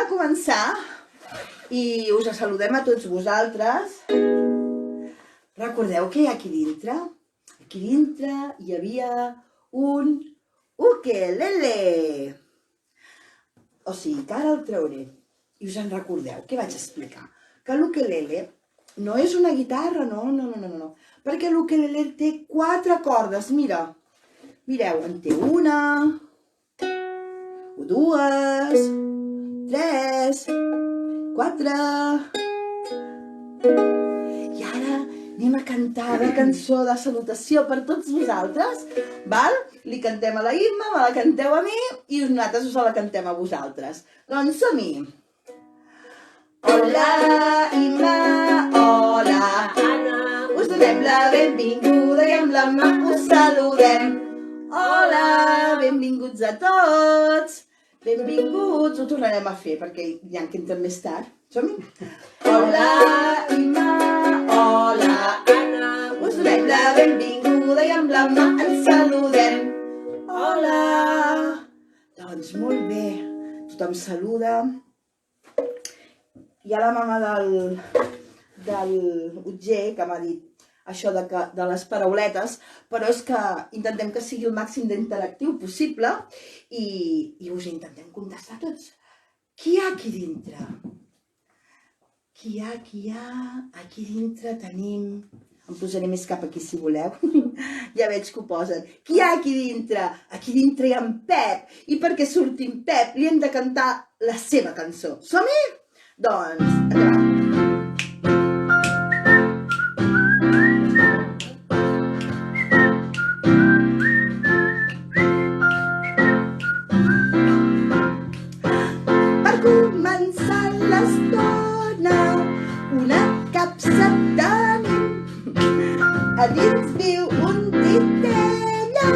a començar i us saludem a tots vosaltres. Recordeu què hi ha aquí dintre? Aquí dintre hi havia un ukelele. O sigui, que ara el trauré. I us en recordeu, què vaig explicar? Que l'ukelele no és una guitarra, no. Perquè l'ukelele té 4 cordes, mira. Mireu, en té 1, 2, 3, 4... I ara anem a cantar la cançó de salutació per tots vosaltres, val? Li cantem a la Imma, me la canteu a mi i nosaltres us la cantem a vosaltres. Doncs som-hi! Hola, Imma, hola, Anna, us donem la benvinguda i amb la mà us saludem. Hola, benvinguts a tots, benvinguts, ho tornarem a fer perquè hi ha que entren més tard. Som-hi? Hola, Imma, hola, Anna, us donem la benvinguda i amb la mà ens saludem. Hola! Doncs molt bé, tothom saluda. Hi ha la mama del Utger que m'ha dit això de les parauletes, però és que intentem que sigui el màxim d'interactiu possible i us intentem contestar tots. Qui hi ha aquí dintre? Qui hi ha? Aquí dintre tenim... Em posaré més cap aquí si voleu. Ja veig que ho posen. Qui hi ha aquí dintre? Aquí dintre hi ha en Pep. I perquè surti en Pep li hem de cantar la seva cançó. Som-hi? Doncs, endavant. Per començar l'estona, una capsa tenim. A dins viu un titella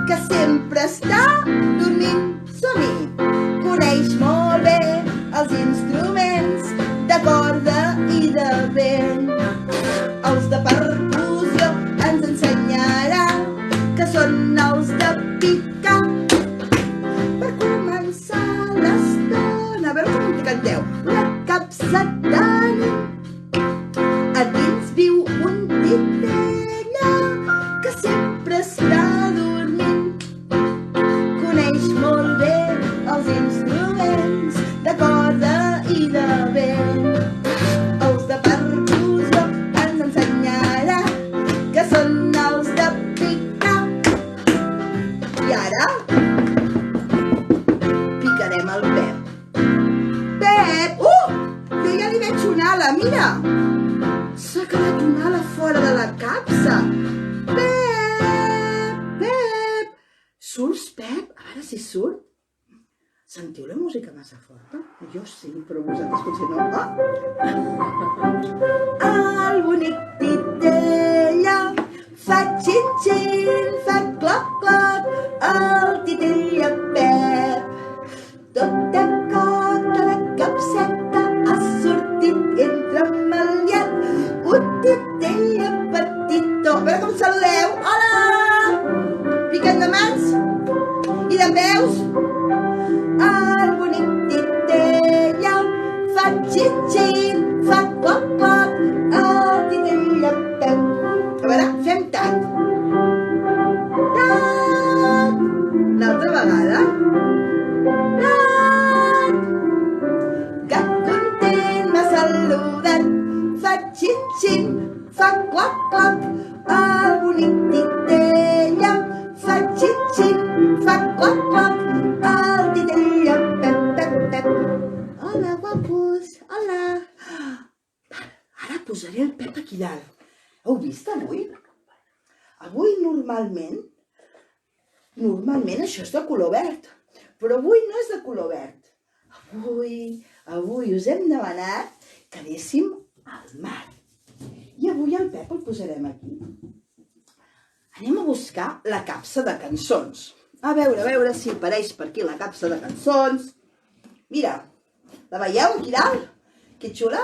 que sempre està dormint. Som-hi! Coneix molt bé els instruments de corda i de vent. Els de percussió ens ensenyarà que són els de picar. Per començar l'estona, a veure com hi canteu. La capsa tenim. A dins viu un titella que sempre està dormint. Coneix molt bé els instruments de corda i de vent. Els de percussió ens ensenyarà que són els de picar. I ara picarem el Pep. Pep! Jo ja li veig una ala, mira! S'ha quedat una ala fora de la capsa. Pep! Surts, Pep? A veure si surt. Sentiu la música massa forta? Jo sí, però vosaltres potser no. El bonic titella fa xin-xin, fa cloc-cloc, el titella Pep. Tot de cop de la capseta ha sortit entremaliat un titella petitó. A veure com saludeu. Hola! Piquem de mans i de peus. El bonic titella fa xin-xin, fa cloc-cloc, el titella Pep. A veure, fem tat. Tat! Una altra vegada. Tat! Que content m'ha saludat. Fa xin-xin, fa cloc-cloc, el bonic titella fa xin-xin, fa cloc-cloc, el titella Pep. Hola, guapos, hola. Ara posaré el Pep aquí dalt. Heu vist avui? Avui normalment això és de color verd, però avui no és de color verd. Avui us hem demanat que anéssim al mar. I avui el Pep el posarem aquí. Anem a buscar la capsa de cançons. A veure si apareix per aquí la capsa de cançons. Mira, la veieu aquí dalt? Que xula.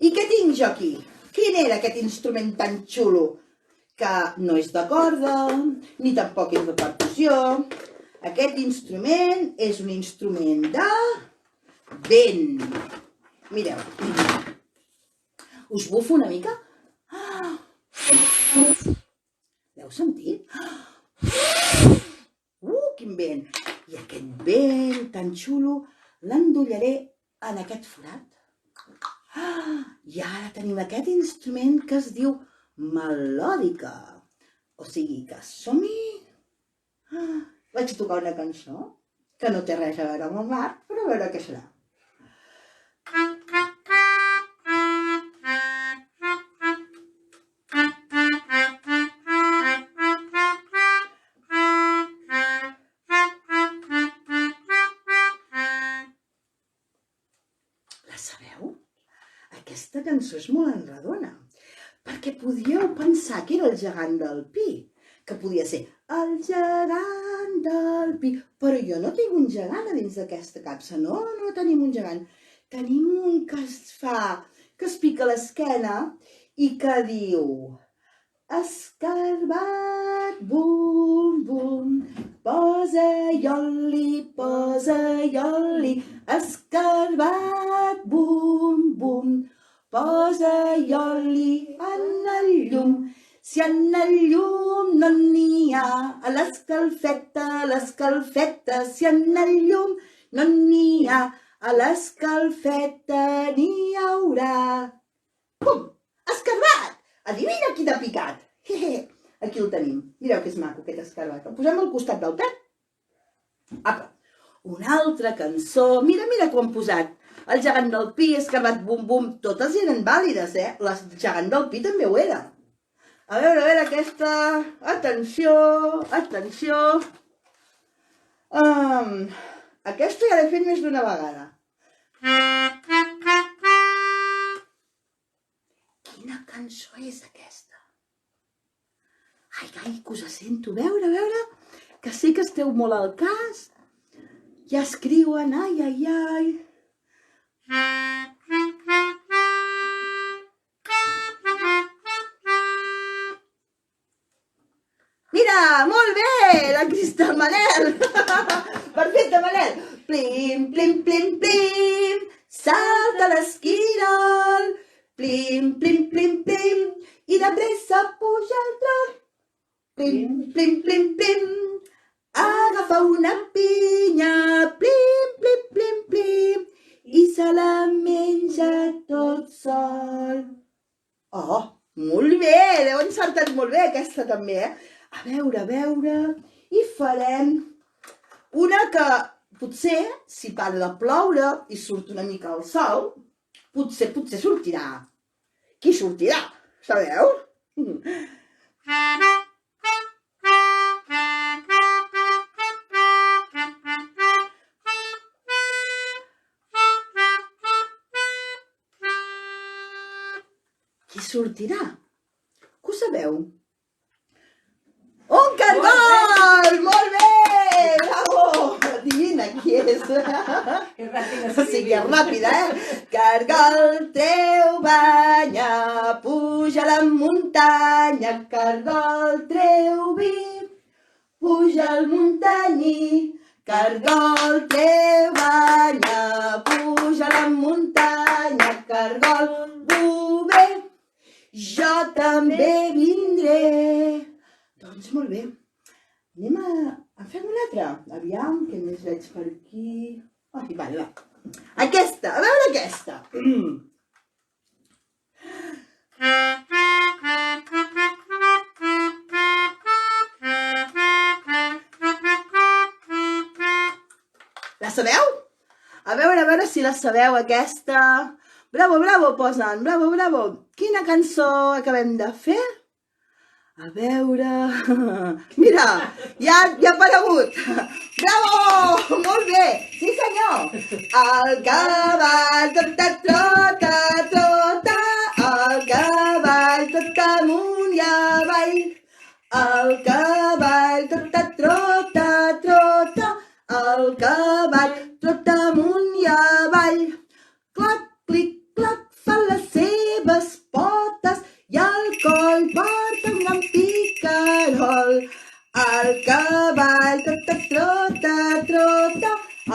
I què tinc jo aquí? Quin era aquest instrument tan xulo? Que no és de corda, ni tampoc és de percussió. Aquest instrument és un instrument de vent. Mireu. Us bufo una mica? L'heu sentit? Quin vent! I aquest vent tan xulo l'endollaré en aquest forat. I ara tenim aquest instrument que es diu melòdica. O sigui que som-hi. Vaig tocar una cançó que no té res a veure amb el mar, però a veure què serà. La sabeu? Aquesta cançó és molt enredona, perquè podríeu pensar que era el gegant del pi, que podia ser el gegant del pi, però jo no tinc un gegant a dins d'aquesta capsa, no tenim un gegant. Tenim un que es pica l'esquena i que diu: escarbat, bum, bum, posa-i-oli, escarbat, bum, bum, posa-i-oli en el llum. Si en el llum no n'hi ha, a l'escalfeta, si en el llum no n'hi ha, a l'escalfeta n'hi haurà. Pum! Escarbat! Adivina qui t'ha picat? Aquí el tenim. Mireu que és maco aquest escarbat. El posem al costat del pet. Apa! Una altra cançó. Mira com han posat. El gegant del pi, escarbat, bum, bum. Totes eren vàlides, eh? El gegant del pi també ho era. A veure aquesta. Atenció. Aquesta ja l'he fet més d'una vegada. Quina cançó és aquesta? Ai, que us sento. A veure, que sé que esteu molt al cas. Ja escriuen, ai. Mira, molt bé, la Cristal Manel. Perfecte, Manel. Plim, plim, plim, plim, salta l'esquirol. Plim, plim, plim, plim, i de pressa puja el tron. Plim, plim, plim, plim, agafa una pinya. Plim, plim, plim, plim, i se la menja tot sol. Oh, molt bé, l'heu encertat molt bé aquesta també, eh? A veure, i farem una que potser, si para de ploure i surt una mica el sol, potser sortirà. Qui sortirà? Sabeu? Qui sortirà? Que ho sabeu? Un cargol! Molt bé! Bravo! Adivina qui és. O sigui, és ràpida, eh? Cargol, treu banya, puja a la muntanya. Cargol, treu vi, puja al muntanyí. Cargol, treu banya, puja a la muntanya. Cargol, bé, jo també vindré. Doncs molt bé, en fem una altra. Aviam, què més veig per aquí. Ai, va. Aquesta, a veure aquesta. La sabeu? A veure si la sabeu, aquesta. Bravo, posen, bravo. Quina cançó acabem de fer? A veure... Mira, ja ha aparegut. Bravo! Molt bé! Sí, senyor! El cavall trota, el cavall tot amunt i avall. El cavall trota, el cavall tot amunt i avall. Clac, clic, clac, fa les seves potes i el coll porta un gran picarol. El cavall trota,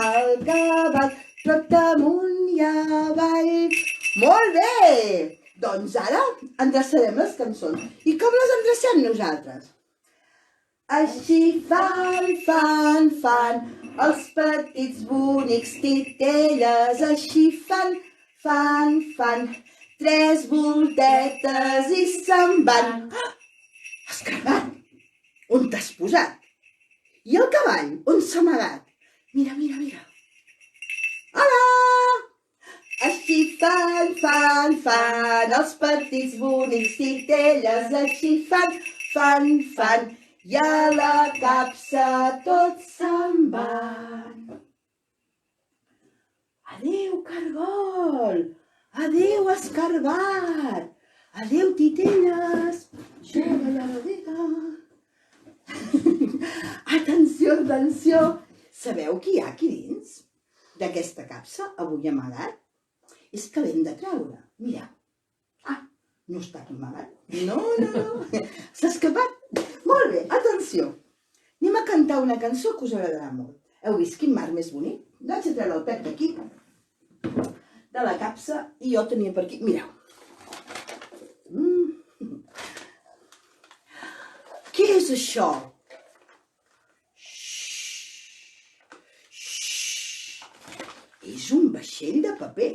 el cavall trota amunt i avall. Molt bé! Doncs ara endreçarem les cançons. I com les endrecem nosaltres? Així fan, els petits bonics titelles. Així fan, 3 voltetes i se'n van. Escarbat, on t'has posat? I el cavall, on s'ha amagat? Mira. Hola! Així fan, els petits bonics titelles. Així fan, i a la capsa tots se'n van. Adéu, cargol! Adéu, escarbat! Adéu, titelles! Jo balladera! Atenció! Sabeu qui hi ha aquí dins? D'aquesta capsa, avui amagat? És que l'hem de treure. Mireu. No està amagat. No. S'ha escapat. Molt bé, atenció. Anem a cantar una cançó que us agradarà molt. Heu vist quin mar més bonic? Vaig a treure el pet d'aquí, de la capsa, i jo tenia per aquí. Mireu. Què és això? És un vaixell de paper.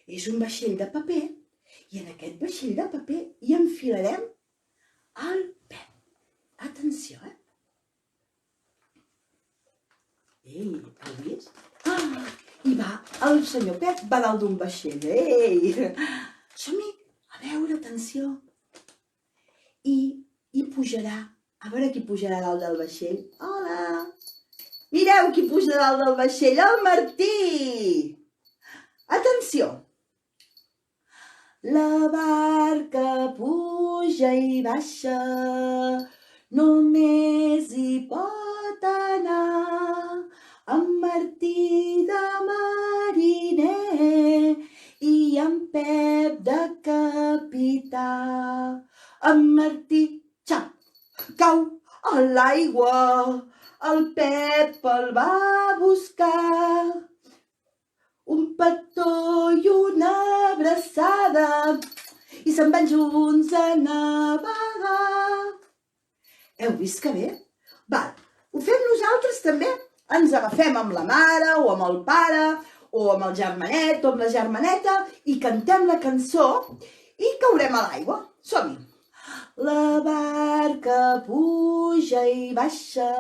És un vaixell de paper i en aquest vaixell de paper hi enfilarem el Pep. Atenció, Ei, heu vist? I va, el senyor Pep va dalt d'un vaixell. Ei! Som-hi, a veure, atenció. I pujarà. A veure qui pujarà dalt del vaixell. Hola! Mireu qui puja dalt del vaixell, el Martí! Atenció! La barca puja i baixa, només hi pot anar en Martí de mariner i en Pep de capità. En Martí, xap, cau a l'aigua, el Pep el va buscar. Un petó i una abraçada i se'n van junts a navegar. Heu vist que bé? Val, ho fem nosaltres també. Ens agafem amb la mare o amb el pare o amb el germanet o amb la germaneta i cantem la cançó i caurem a l'aigua. Som-hi! La barca puja i baixa,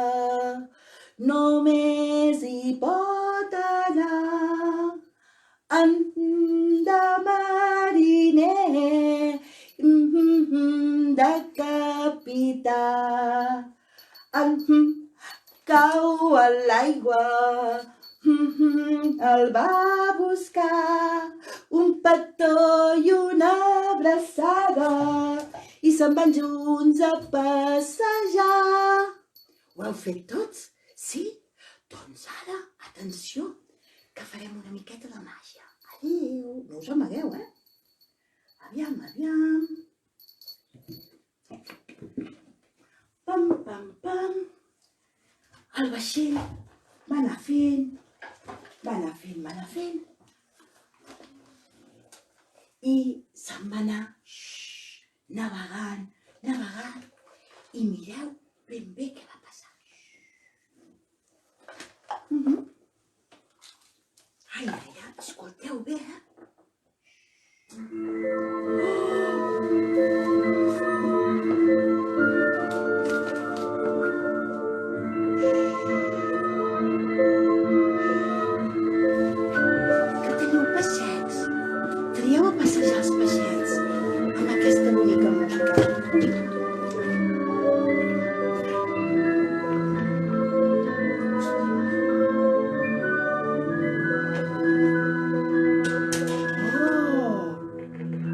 només hi pot anar en de mariner, de capità. Cau a l'aigua, el va buscar, un petó i una abraçada i se'n van junts a passejar. Ho heu fet tots? Sí? Doncs ara, atenció, que farem una miqueta de màgia. Adéu! No us amagueu, Aviam. Pam. El vaixell va anar fent. I se'n va anar navegant. I mireu ben bé què va passar. Ai, escolteu bé, Que teniu peixets. Trieu a passejar els peixets amb aquesta bonica música.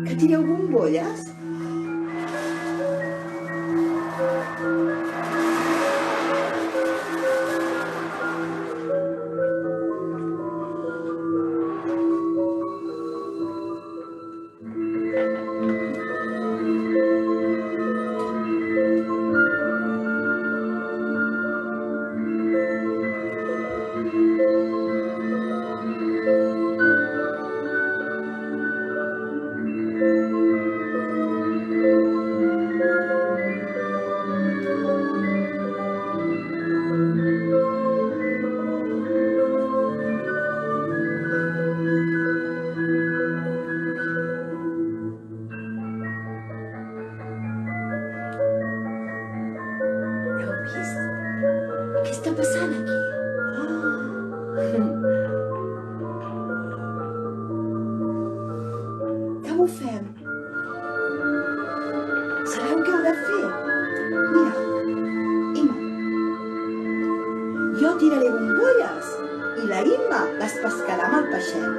Que tireu bombolles? ho fem? Sabeu què heu de fer? Mira, Imma, jo tiraré bombolles i la Imma les pescarà amb el peixet.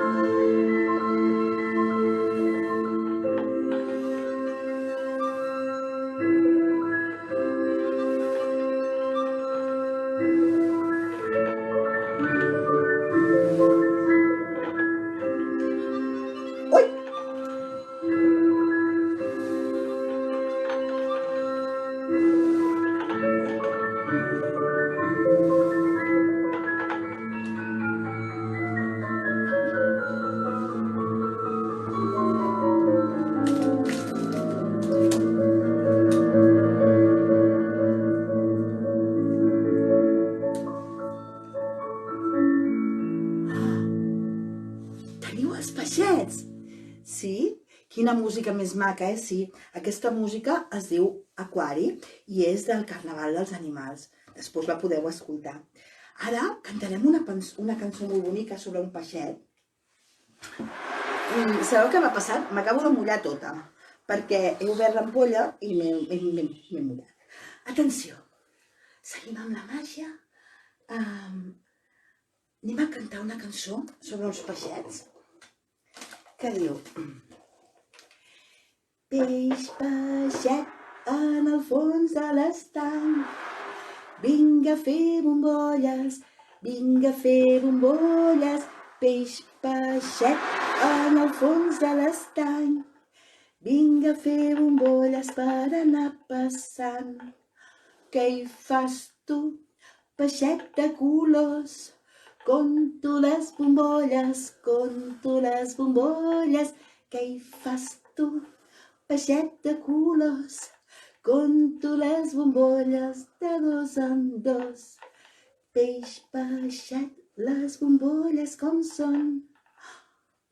Ui! Teniu els peixets? Sí? Quina música més maca, eh? Sí, aquesta música es diu Aquari i és del Carnaval dels Animals. Després la podeu escoltar. Ara cantarem una cançó molt bonica sobre un peixet. Sabeu què m'ha passat? M'acabo de mullar tota, perquè he obert l'ampolla i m'he mullat. Atenció, seguim amb la màgia. Anem a cantar una cançó sobre els peixets que diu: peix peixet en el fons de l'estany, vinga a fer bombolles, vinga a fer bombolles. Peix peixet en el fons de l'estany, vinga a fer bombolles per anar passant. Què hi fas tu, peixet de colors? Conto les bombolles, conto les bombolles. Què hi fas tu, peixet de colors? Conto les bombolles de dos en dos. Peix peixet, les bombolles com són?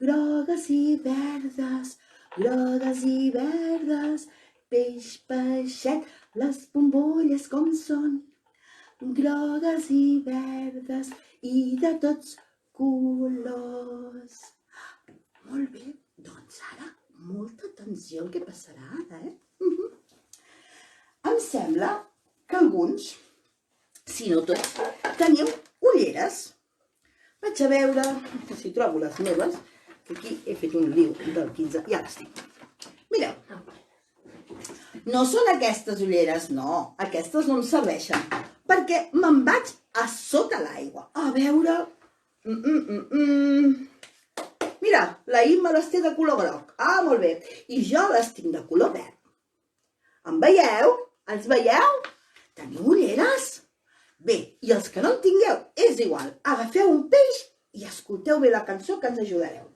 Grogues i verdes, grogues i verdes. Peix peixet, les bombolles com són? Grogues i verdes i de tots colors. Molt bé, doncs ara molta atenció al que passarà ara, Em sembla que alguns, si no tots, teniu ulleres. Vaig a veure si trobo les meves, que aquí he fet un liu del 15, ja les tinc. Mireu, no són aquestes ulleres, no, aquestes no em serveixen, perquè me'n vaig a sota l'aigua a veure... Mira, la Imma les té de color groc, molt bé, i jo les tinc de color verd. Em veieu? Els veieu? Teniu ulleres? Bé, i els que no en tingueu, és igual, agafeu un peix i escolteu bé la cançó que ens ajudareu.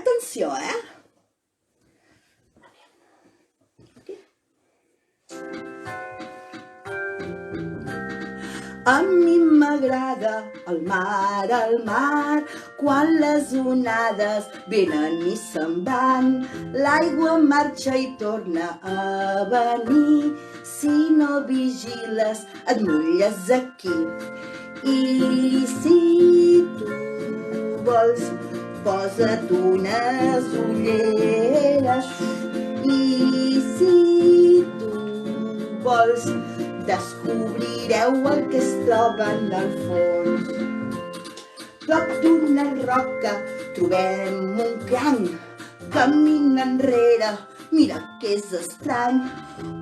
Atenció, A mi m'agrada el mar, quan les onades venen i se'n van. L'aigua marxa i torna a venir, si no vigiles et mulles aquí. I si tu vols, posa't unes ulleres. I si tu vols, descobrireu el que es troba en el fons. Prop d'una roca trobem un cranc, camina enrere, mira que és estrany.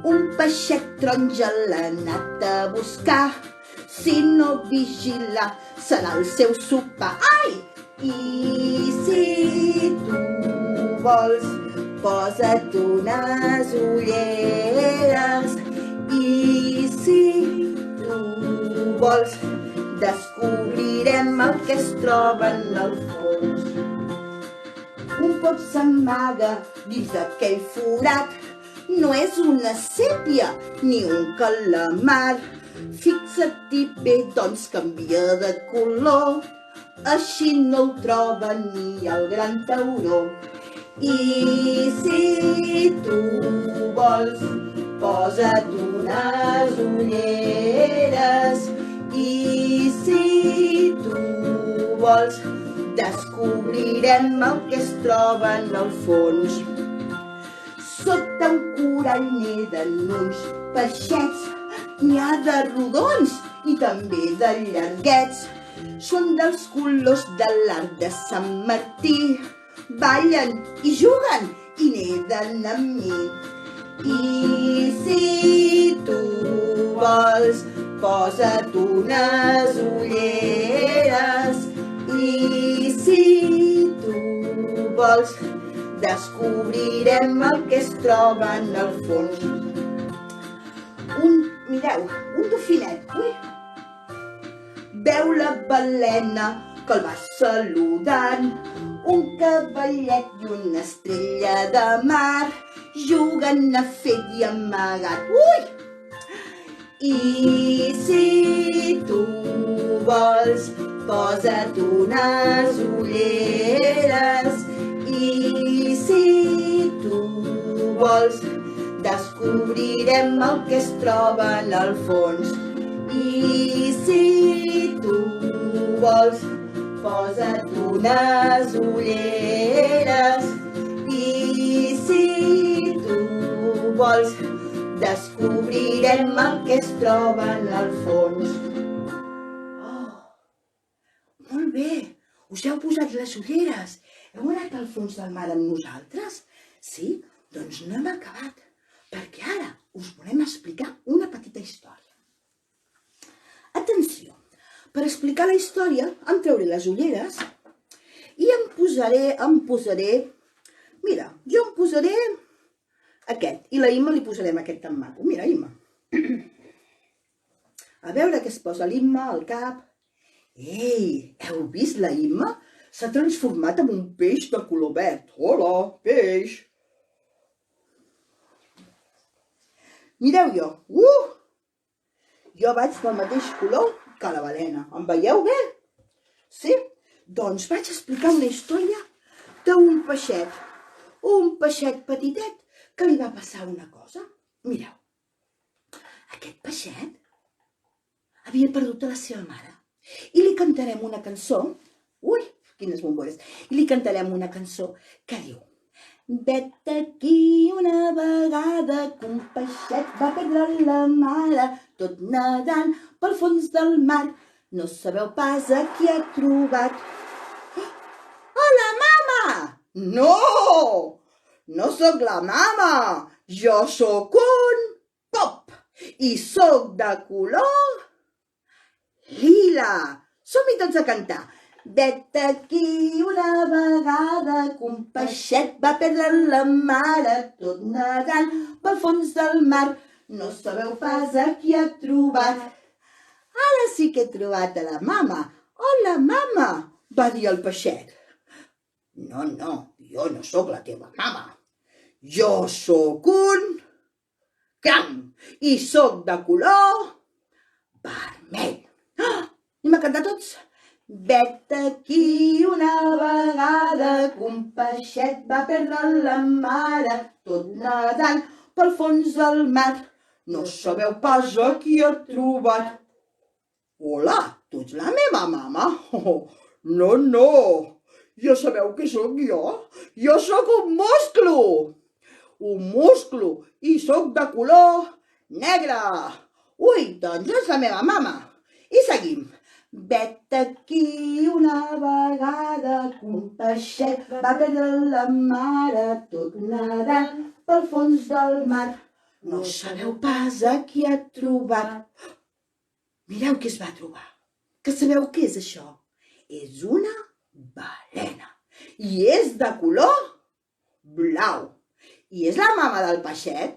Un peixet taronja l'ha anat a buscar, si no vigila serà el seu sopar. Ai! I si tu vols, posa't unes ulleres. I si tu vols, descobrirem el que es troba en el fons. Un pop s'amaga dins d'aquell forat, no és una sèpia ni un calamar. Fixa't-hi bé, doncs canvia de color, així no el troba ni el gran tauró. I si tu vols, posa't unes ulleres. I si tu vols, descobrirem el que es troba en el fons. Sota un corall neden uns peixets, n'hi ha de rodons i també de llarguets. Són dels colors de l'arc de Sant Martí, ballen i juguen i neden amb mi. I si tu vols, posa't unes ulleres. I si tu vols, descobrirem el que es troba en el fons. Mireu, un dofinet, veu la balena que el va saludant. Un cavallet i una estrella de mar juguen a fet i amagat. I si tu vols, posa't unes ulleres. I si tu vols, descobrirem el que es troba en el fons. I si tu vols, posa't unes ulleres. I si tu vols, descobrirem el que es troba en el fons. Molt bé, us heu posat les ulleres. Heu anat al fons del mar amb nosaltres? Sí? Doncs no hem acabat, perquè ara us volem explicar una petita història. Atenció, per explicar la història em trauré les ulleres i em posaré, mira, jo em posaré aquest i la Imma li posarem aquest tan maco. Mira, Imma. A veure què es posa l'Imma al cap. Ei, heu vist la Imma? S'ha transformat en un peix de color verd. Hola, peix! Mireu jo. Jo vaig del mateix color que la balena. Em veieu bé? Sí? Doncs vaig explicar una història d'un peixet. Un peixet petitet que li va passar una cosa. Mireu, aquest peixet havia perdut a la seva mare i li cantarem una cançó. Quines bombolles. I li cantarem una cançó que diu: vet aquí una vegada que un peixet va perdre la mare, tot nedant pel fons del mar. No sabeu pas a qui ha trobat. Hola, mama! No! No sóc la mama! Jo sóc un pop i sóc de color lila. Som-hi tots a cantar. Vet aquí una vegada que un peixet va perdre la mare, tot nedant pel fons del mar. No sabeu pas a qui ha trobat. Ara sí que he trobat a la mama. Hola, mama, va dir el peixet. No, jo no sóc la teva mama. Jo sóc un cranc i sóc de color vermell. Anem a cantar tots? Vet aquí una vegada que un peixet va perdre la mare, tot nedant pel fons del mar. No sabeu pas a qui ha trobat. Hola, tu ets la meva mama? No, ja sabeu què sóc jo? Jo sóc un musclo! Un musclo i sóc de color negre. Doncs és la meva mama. I seguim. Vet aquí una vegada que un peixet va perdre la mare, tot nedant pel fons del mar. No sabeu pas a qui ha trobat. Mireu què es va trobar. Que sabeu què és això? És una balena. I és de color blau. I és la mama del peixet?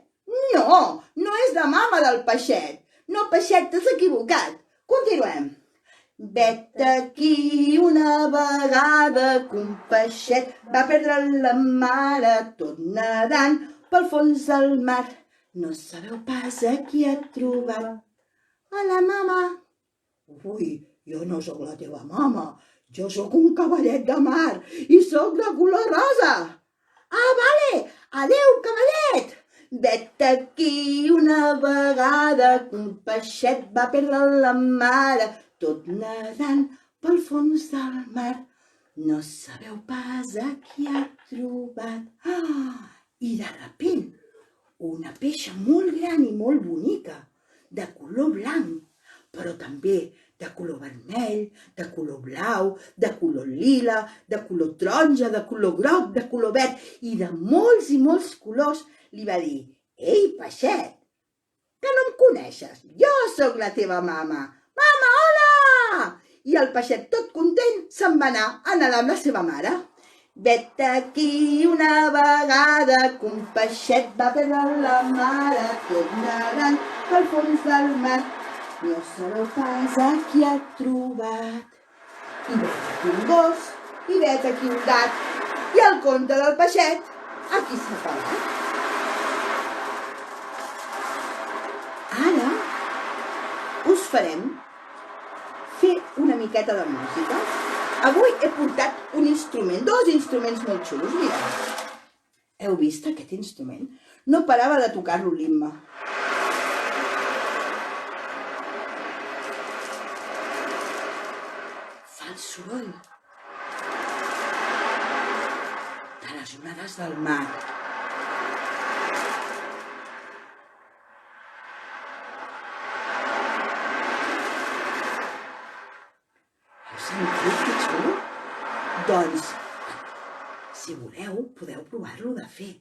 No és la mama del peixet. No, peixet, t'has equivocat. Continuem. Vet aquí una vegada que un peixet va perdre la mare, tot nedant pel fons del mar. No sabeu pas a qui ha trobat. Hola, mama. Jo no sóc la teva mama. Jo sóc un cavallet de mar i sóc de color rosa. Vale. Adéu, cavallet. Vet aquí una vegada que un peixet va perdre la mare, tot nedant pel fons del mar. No sabeu pas a qui ha trobat. Ah! I de repent, una peixa molt gran i molt bonica, de color blanc, però també de color vermell, de color blau, de color lila, de color taronja, de color groc, de color verd i de molts i molts colors, li va dir: «Ei, peixet, que no em coneixes? Jo sóc la teva mama. Mama, hola!» I el peixet, tot content, se'n va anar a nedar amb la seva mare. Vet aquí una vegada que un peixet va perdre la mare, tot nedant pel fons del mar. No sabeu pas a qui ha trobat. I vet aquí un gos, i vet aquí un gat. I el conte del peixet, aquí s'ha acabat. Ara us farem fer una miqueta de música. Avui he portat un instrument, 2 instruments molt xulos, mireu. Heu vist aquest instrument? No parava de tocar-lo l'Imma. Fa el soroll de les onades del mar. Sentit que xulo? Doncs, si voleu, podeu provar-lo de fer.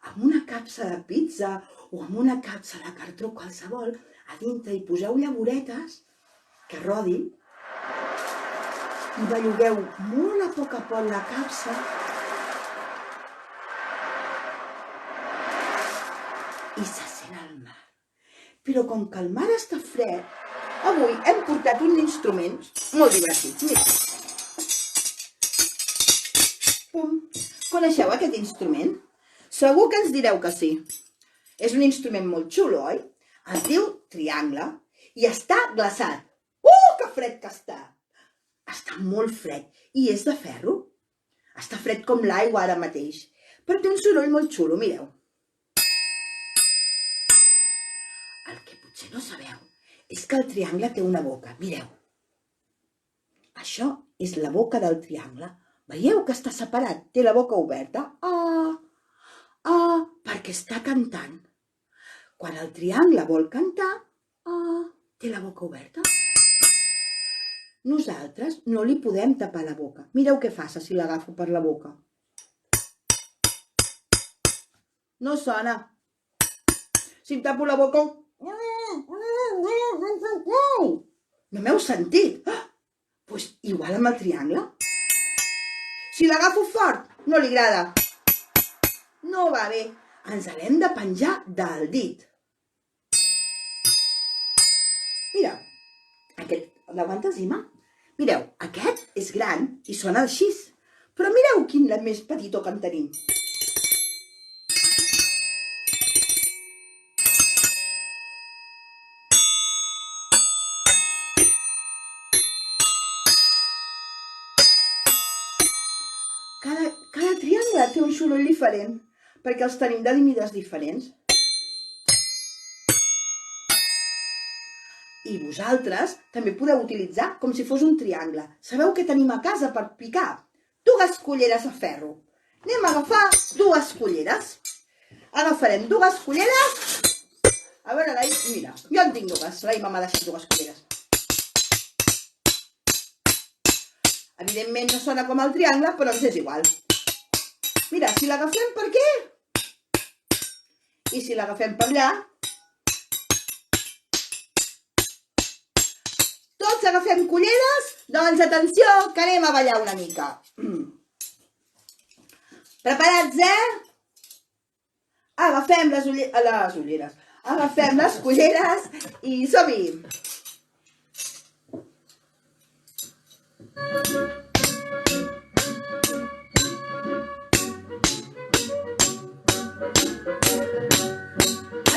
Amb una capsa de pizza o amb una capsa de cartró qualsevol, a dintre hi poseu llavoretes que rodin i bellugueu molt a poc la capsa i se sent el mar. Però com que el mar està fred, avui hem portat un instrument molt divertit. Mira. Pum. Coneixeu aquest instrument? Segur que ens direu que sí. És un instrument molt xulo, oi? Es diu triangle i està glaçat. Que fred que està! Està molt fred i és de ferro. Està fred com l'aigua ara mateix, però té un soroll molt xulo, mireu. El que potser no sabeu és que el triangle té una boca, mireu. Això és la boca del triangle. Veieu que està separat? Té la boca oberta. Perquè està cantant. Quan el triangle vol cantar, té la boca oberta. Nosaltres no li podem tapar la boca. Mireu què fa si l'agafo per la boca. No sona. Si em tapo la boca... No m'heu sentit? Doncs igual amb el triangle. Si l'agafo fort, no li agrada. No va bé. Ens l'hem de penjar del dit. Mireu, l'aguantes, Imma? Mireu, aquest és gran i sona així. Però mireu quin més petitó que en tenim. Cada triangle té un soroll diferent, perquè els tenim de mides diferents. I vosaltres també podeu utilitzar com si fos un triangle. Sabeu què tenim a casa per picar? 2 culleres de ferro. Anem a agafar 2 culleres. Agafarem 2 culleres. A veure, mira, jo en tinc 2. La Imma m'ha deixat 2 culleres. Evidentment no sona com el triangle, però ens és igual. Mira, si l'agafem per aquí i si l'agafem per allà, tots agafem culleres, doncs atenció, que anem a ballar una mica. Preparats, Agafem les ulleres. Agafem les culleres i som-hi.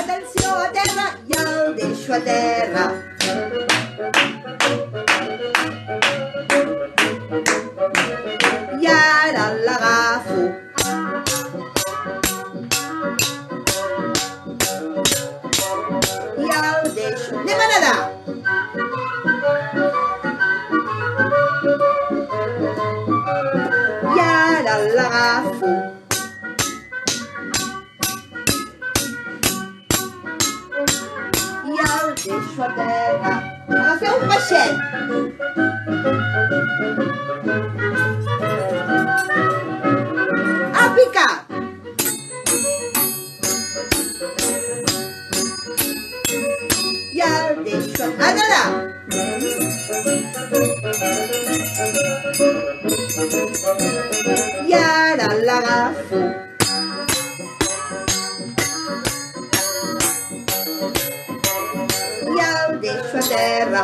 Atenció, a terra, i el deixo a terra. I ara l'agafo. I el deixo. Anem a nedar. l'agafo. I el deixo a terra. Agafeu un peixet. A picar. I el deixo a nedar. I ara l'agafo. I el deixo a terra.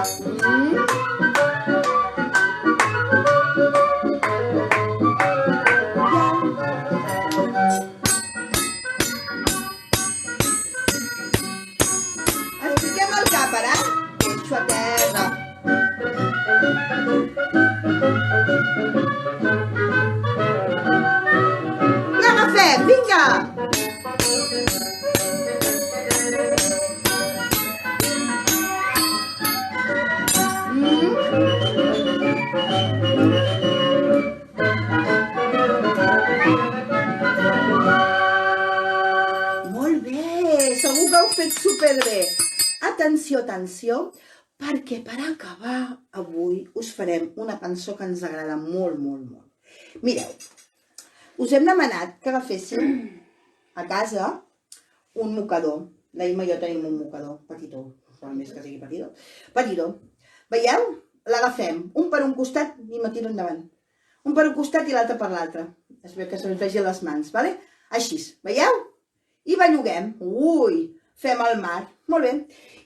Estiquem el cap ara. Deixo a terra. L'agafem, vinga! Molt bé, segur que ho heu fet superbé. Atenció, atenció, perquè per acabar avui us farem una cançó que ens agrada molt, molt, molt. Mireu, us hem demanat que agaféssiu a casa un mocador. La Imma i jo tenim un mocador petitó, per més que sigui petitó. Petitó. Veieu? L'agafem, un per un costat, Imma, tira endavant. Un per un costat i l'altre per l'altre. Espero que se'ns vegi les mans, vale? Així, veieu? I belluguem. Ui, fem el mar. Molt bé.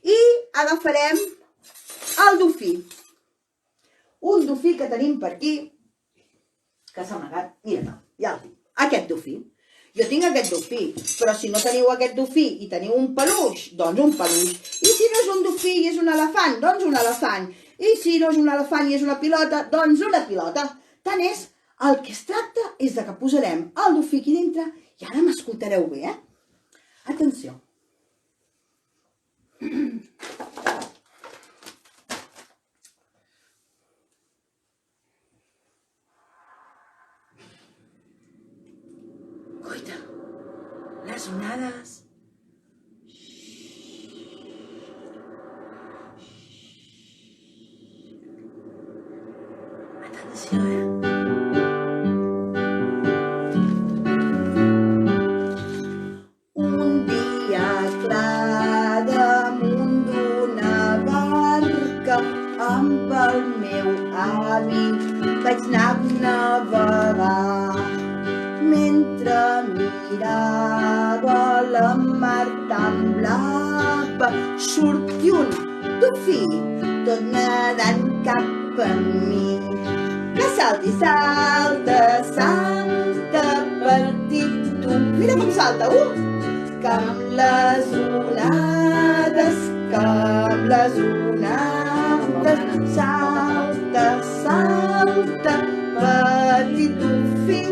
I agafarem el dofí. Un dofí que tenim per aquí, que s'ha amagat. Mira, ja el tinc. Aquest dofí. Jo tinc aquest dofí, però si no teniu aquest dofí i teniu un peluix, doncs un peluix. I si no és un dofí i és un elefant, doncs un elefant. I si no és un elefant i és una pilota, doncs una pilota. Tant és, el que es tracta és de que posarem el dofí aquí dintre i ara m'escoltareu bé, Atenció. Coita, les onades. Atenció, Un dia clar damunt d'una barca amb el meu avi vaig anar a navegar. Mentre mirava la mar tan blava sortí un dofí tot nedant cap a mi. Que salti, salta, salta, petit tu. Mira com salta, que amb les onades, salta, salta, petit dofí,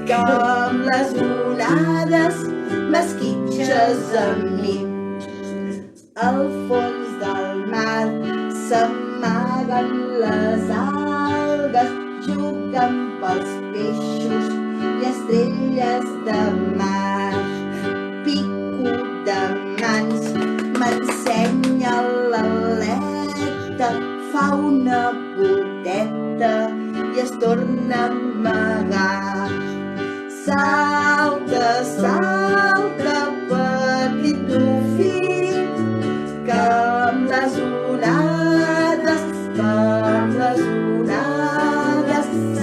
que amb les onades m'esquitxes a mi. Al fons del mar s'amaguen les algues, juguen pels peixos i estrelles de mar. Pico de mans m'ensenya l'aleta, fa una poteta i es torna a amagar. Salta, salta, petit dofí, que amb les onades,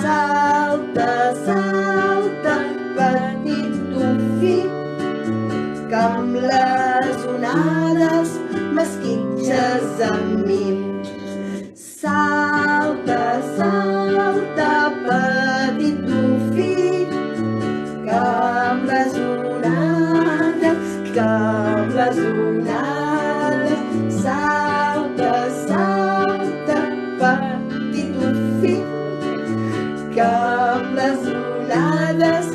salta, salta, petit dofí, que amb les onades m'esquitxes a mi. Salta, salta, petit dofí, que amb les onades, salta, salta, petit dofí, que amb les onades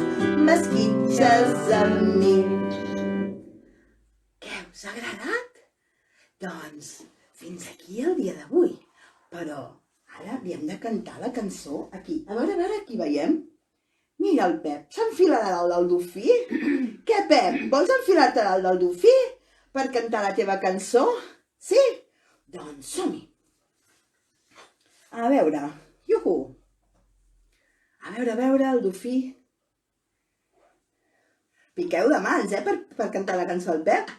m'esquitxes a mi. Què, us ha agradat? Doncs fins aquí el dia d'avui. Però ara li hem de cantar la cançó aquí. A veure, aquí veiem. Mira el Pep, s'enfilarà dalt del dofí? Què, Pep, vols enfilar-te dalt del dofí per cantar la teva cançó? Sí? Doncs som-hi. A veure, iuhu. A veure, el dofí. Piqueu de mans, per cantar la cançó al Pep.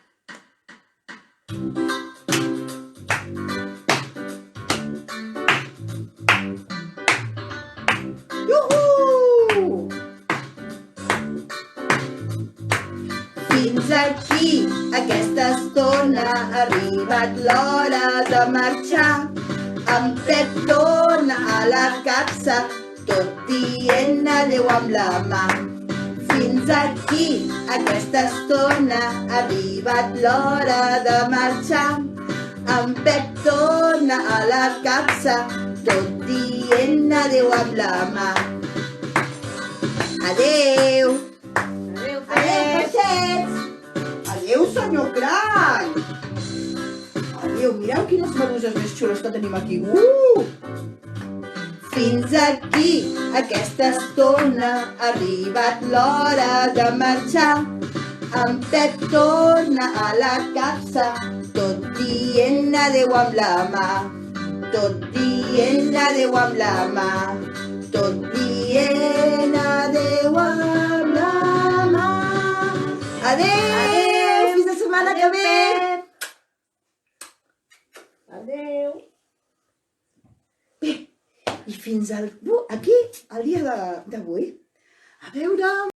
Iuhu! Fins aquí, aquesta estona, ha arribat l'hora de marxar. En Pep torna a la capsa, tot dient adéu amb la mà. Fins aquí, aquesta estona, ha arribat l'hora de marxar. En Pep torna a la capsa, tot dient adéu amb la mà. Adéu! Adéu, peixets! Adéu, senyor Cranc! Adéu, mireu quines meduses més xules que tenim aquí. Fins aquí, aquesta estona, ha arribat l'hora de marxar. En Pep torna a la capsa, tot dient adéu amb la mà. Tot dient adéu amb la mà. Tot dient adéu amb la mà. Adéu! Fins la setmana que ve! Adéu! Bé, i fins aquí, el dia d'avui. A veure...